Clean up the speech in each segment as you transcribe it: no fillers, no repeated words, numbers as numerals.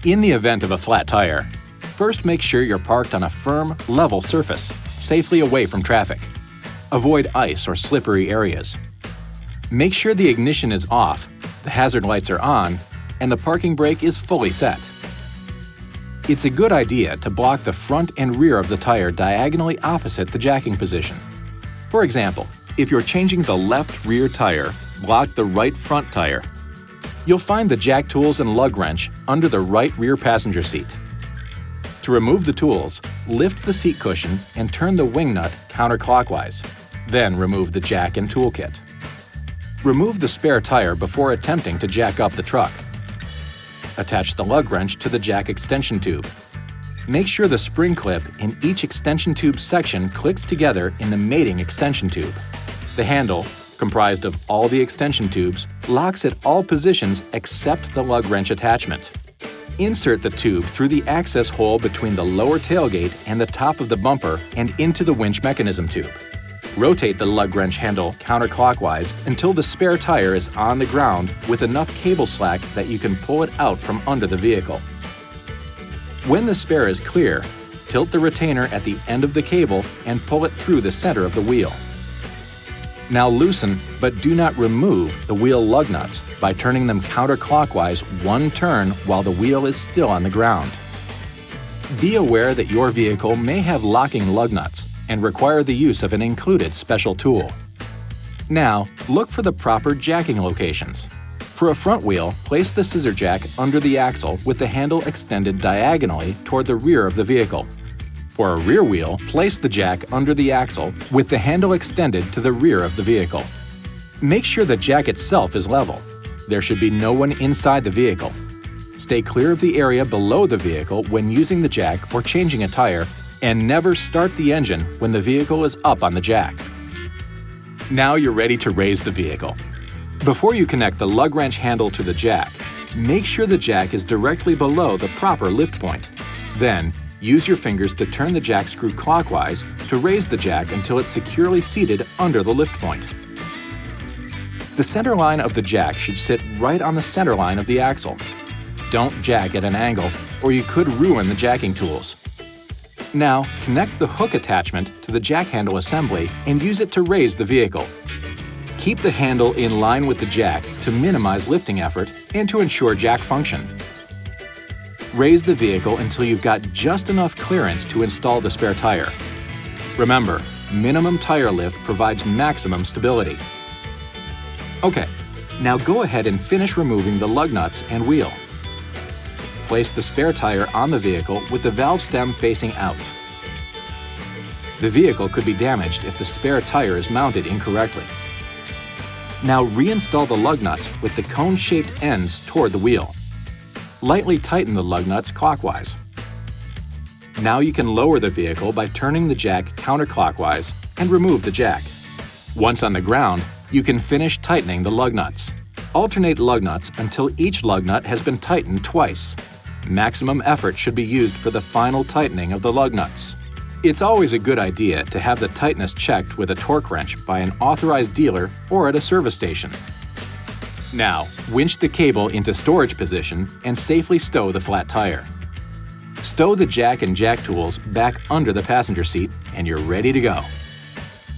In the event of a flat tire, first make sure you're parked on a firm, level surface, safely away from traffic. Avoid ice or slippery areas. Make sure the ignition is off, the hazard lights are on, and the parking brake is fully set. It's a good idea to block the front and rear of the tire diagonally opposite the jacking position. For example, if you're changing the left rear tire, block the right front tire. You'll find the jack tools and lug wrench under the right rear passenger seat. To remove the tools, lift the seat cushion and turn the wing nut counterclockwise. Then remove the jack and toolkit. Remove the spare tire before attempting to jack up the truck. Attach the lug wrench to the jack extension tube. Make sure the spring clip in each extension tube section clicks together in the mating extension tube. The handle, comprised of all the extension tubes, locks at all positions except the lug wrench attachment. Insert the tube through the access hole between the lower tailgate and the top of the bumper and into the winch mechanism tube. Rotate the lug wrench handle counterclockwise until the spare tire is on the ground with enough cable slack that you can pull it out from under the vehicle. When the spare is clear, tilt the retainer at the end of the cable and pull it through the center of the wheel. Now loosen, but do not remove, the wheel lug nuts by turning them counterclockwise one turn while the wheel is still on the ground. Be aware that your vehicle may have locking lug nuts and require the use of an included special tool. Now, look for the proper jacking locations. For a front wheel, place the scissor jack under the axle with the handle extended diagonally toward the rear of the vehicle. For a rear wheel, place the jack under the axle with the handle extended to the rear of the vehicle. Make sure the jack itself is level. There should be no one inside the vehicle. Stay clear of the area below the vehicle when using the jack or changing a tire, and never start the engine when the vehicle is up on the jack. Now you're ready to raise the vehicle. Before you connect the lug wrench handle to the jack, make sure the jack is directly below the proper lift point. Then, use your fingers to turn the jack screw clockwise to raise the jack until it's securely seated under the lift point. The center line of the jack should sit right on the center line of the axle. Don't jack at an angle, or you could ruin the jacking tools. Now, connect the hook attachment to the jack handle assembly and use it to raise the vehicle. Keep the handle in line with the jack to minimize lifting effort and to ensure jack function. Raise the vehicle until you've got just enough clearance to install the spare tire. Remember, minimum tire lift provides maximum stability. Okay, now go ahead and finish removing the lug nuts and wheel. Place the spare tire on the vehicle with the valve stem facing out. The vehicle could be damaged if the spare tire is mounted incorrectly. Now reinstall the lug nuts with the cone-shaped ends toward the wheel. Lightly tighten the lug nuts clockwise. Now you can lower the vehicle by turning the jack counterclockwise and remove the jack. Once on the ground, you can finish tightening the lug nuts. Alternate lug nuts until each lug nut has been tightened twice. Maximum effort should be used for the final tightening of the lug nuts. It's always a good idea to have the tightness checked with a torque wrench by an authorized dealer or at a service station. Now, winch the cable into storage position and safely stow the flat tire. Stow the jack and jack tools back under the passenger seat and you're ready to go.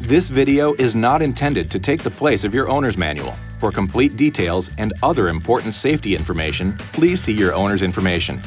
This video is not intended to take the place of your owner's manual. For complete details and other important safety information, please see your owner's information.